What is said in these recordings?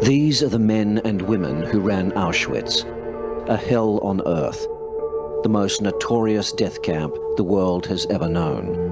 These are the men and women who ran Auschwitz, a hell on earth, the most notorious death camp the world has ever known.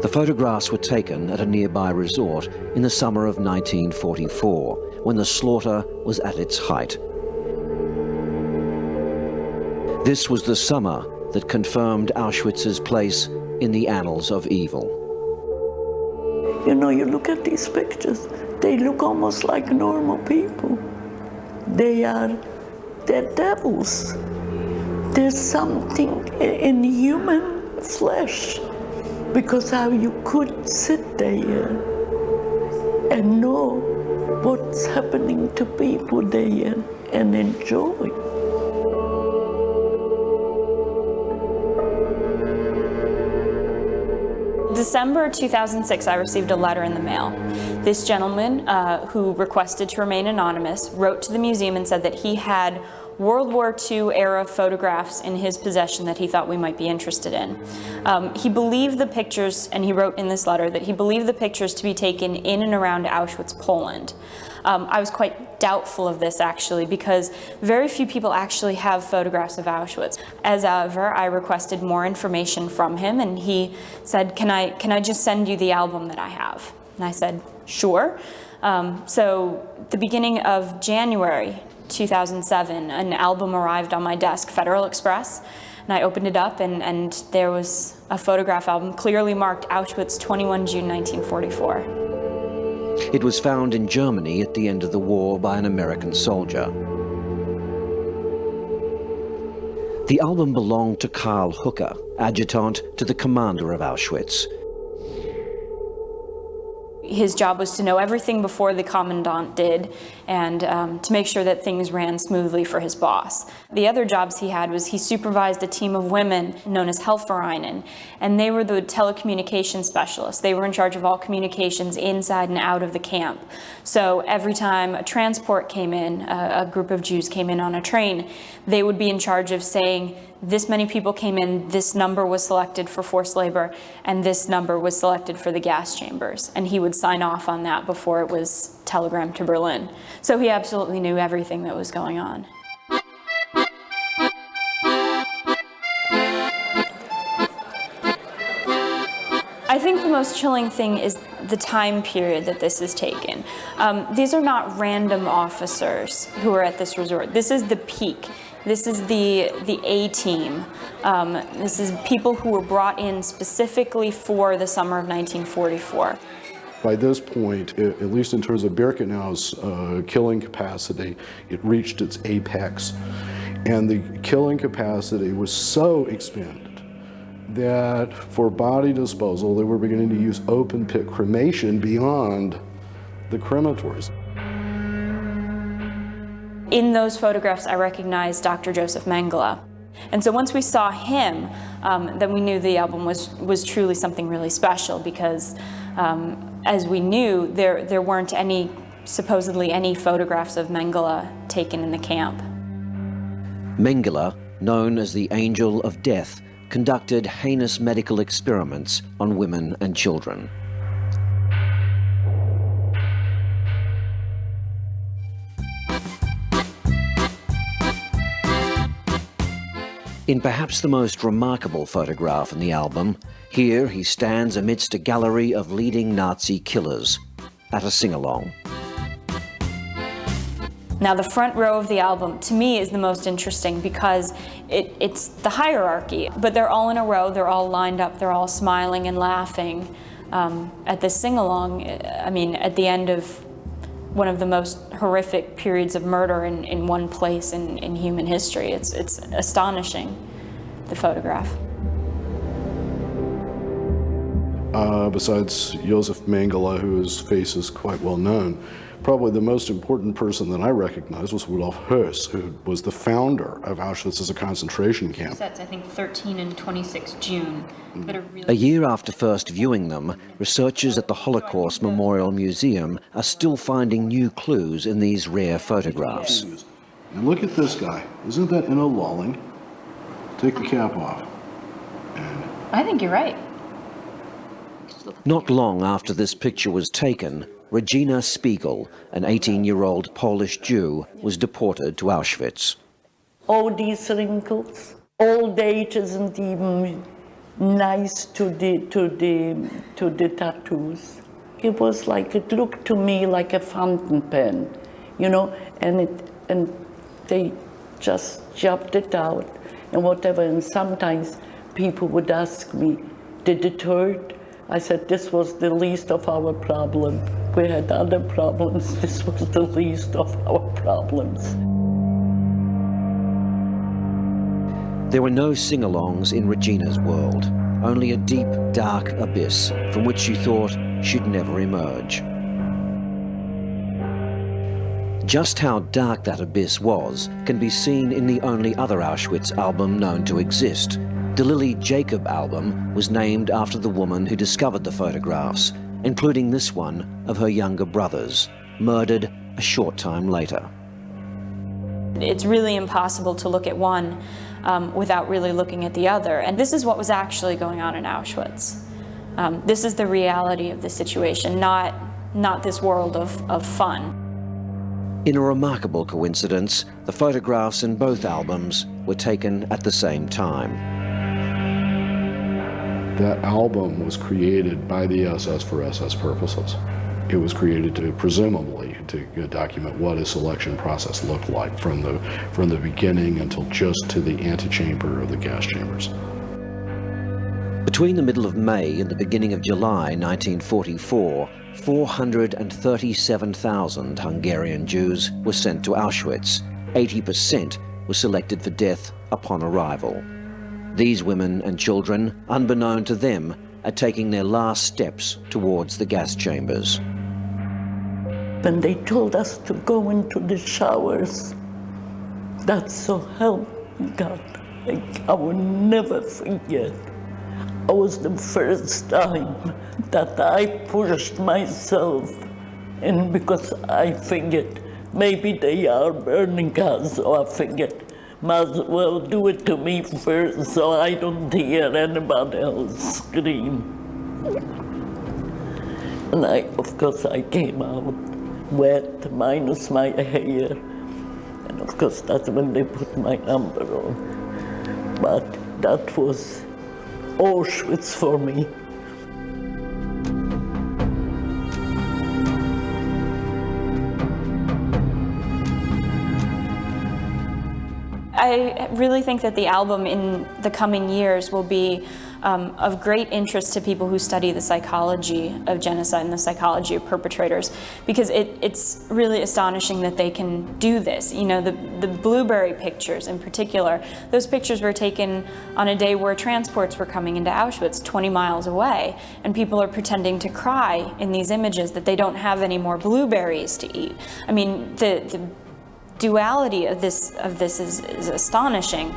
The photographs were taken at a nearby resort in the summer of 1944, when the slaughter was at its height. This was the summer that confirmed Auschwitz's place in the annals of evil. You know, you look at these pictures, they look almost like normal people. They're devils. There's something in human flesh, because how you could sit there and know what's happening to people there and enjoy. December 2006, I received a letter in the mail. This gentleman, who requested to remain anonymous, wrote to the museum and said that he had World War II era photographs in his possession that he thought we might be interested in. He believed the pictures, and he wrote in this letter that he believed the pictures to be taken in and around Auschwitz, Poland. I was quite doubtful of this, actually, because very few people actually have photographs of Auschwitz. As ever, I requested more information from him, and he said, can I just send you the album that I have? And I said, sure. So the beginning of January 2007, an album arrived on my desk, Federal Express, and I opened it up, and there was a photograph album clearly marked Auschwitz, 21 June 1944. It was found in Germany at the end of the war by an American soldier. The album belonged to Karl Hooker, adjutant to the commander of Auschwitz. His job was to know everything before the commandant did, and to make sure that things ran smoothly for his boss. The other jobs he had was he supervised a team of women known as Helferinen, and they were the telecommunications specialists. They were in charge of all communications inside and out of the camp. So every time a transport came in, a group of Jews came in on a train, they would be in charge of saying, this many people came in, this number was selected for forced labor, and this number was selected for the gas chambers. And he would sign off on that before it was telegrammed to Berlin. So he absolutely knew everything that was going on. I think the most chilling thing is the time period that this is taken. These are not random officers who are at this resort. This is the peak. This is the A-team. This is people who were brought in specifically for the summer of 1944. By this point, at least in terms of Birkenau's killing capacity, it reached its apex. And the killing capacity was so expanded that for body disposal, they were beginning to use open pit cremation beyond the crematories. In those photographs, I recognized Dr. Joseph Mallel. And so once we saw him, then we knew the album was truly something really special, because as we knew, there weren't supposedly any photographs of Mengele taken in the camp. Mengele, known as the Angel of Death, conducted heinous medical experiments on women and children. In perhaps the most remarkable photograph in the album, here he stands amidst a gallery of leading Nazi killers at a sing-along. Now, the front row of the album, to me, is the most interesting because it's the hierarchy, but they're all in a row, they're all lined up, they're all smiling and laughing at this sing-along. I mean, at the end of one of the most horrific periods of murder in one place in human history. It's astonishing, the photograph. Besides Joseph Mallel, whose face is quite well known, probably the most important person that I recognized was Rudolf Höss, who was the founder of Auschwitz as a concentration camp. That's, I think, 13 and 26 June. A year after first viewing them, researchers at the Holocaust Memorial Museum are still finding new clues in these rare photographs. And look at this guy. Isn't that Inno Lolling? Take the cap off. I think you're right. Not long after this picture was taken, Regina Spiegel, an 18-year-old Polish Jew, was deported to Auschwitz. All these wrinkles, old age isn't even nice to the tattoos. It was like, it looked to me like a fountain pen, you know, and they just jabbed it out and whatever. And sometimes people would ask me, did it hurt? I said, this was the least of our problem. We had other problems. This was the least of our problems. There were no sing-alongs in Regina's world, only a deep, dark abyss from which she thought she'd never emerge. Just how dark that abyss was can be seen in the only other Auschwitz album known to exist. The Lily Jacob album was named after the woman who discovered the photographs, including this one of her younger brothers, murdered a short time later. It's really impossible to look at one without really looking at the other. And this is what was actually going on in Auschwitz. This is the reality of the situation, not this world of fun. In a remarkable coincidence, the photographs in both albums were taken at the same time. That album was created by the SS for SS purposes. It was created to, presumably, to document what a selection process looked like from the beginning until just to the antechamber of the gas chambers. Between the middle of May and the beginning of July 1944, 437,000 Hungarian Jews were sent to Auschwitz. 80% were selected for death upon arrival. These women and children, unbeknown to them, are taking their last steps towards the gas chambers. When they told us to go into the showers, that's so help me God. I will never forget. It was the first time that I pushed myself in because I figured maybe they are burning us, so I figured might as well do it to me first so I don't hear anybody else scream. And of course, I came out wet, minus my hair. And of course, that's when they put my number on. But that was Auschwitz for me. I really think that the album in the coming years will be of great interest to people who study the psychology of genocide and the psychology of perpetrators, because it's really astonishing that they can do this. You know, the blueberry pictures in particular, those pictures were taken on a day where transports were coming into Auschwitz 20 miles away, and people are pretending to cry in these images that they don't have any more blueberries to eat. I mean, the duality of this is astonishing.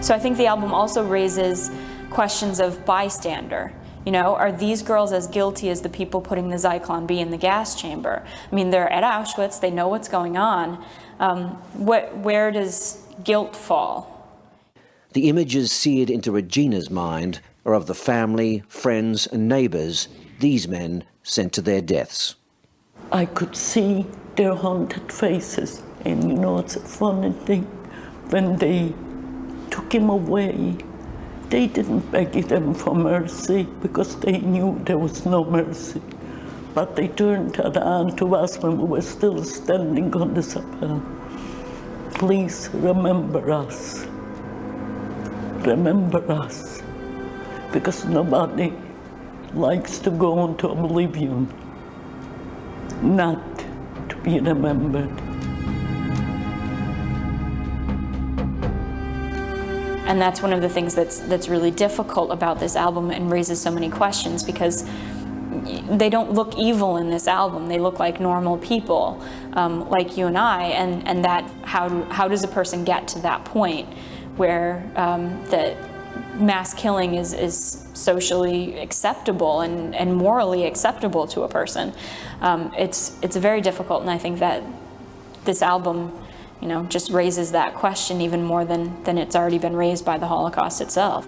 So I think the album also raises questions of bystander. You know, are these girls as guilty as the people putting the Zyklon B in the gas chamber? I mean, they're at Auschwitz, they know what's going on. Where does guilt fall? The images seared into Regina's mind are of the family, friends and neighbours these men sent to their deaths. I could see their haunted faces. And you know, it's a funny thing, when they took him away, they didn't beg them for mercy because they knew there was no mercy. But they turned around to us when we were still standing on the chapel. Please remember us. Remember us. Because nobody likes to go into oblivion, not to be remembered. And that's one of the things that's really difficult about this album and raises so many questions, because they don't look evil in this album. They look like normal people, like you and I. And that how does a person get to that point where that mass killing is socially acceptable and morally acceptable to a person? It's very difficult, and I think that this album, you know, just raises that question even more than it's already been raised by the Holocaust itself.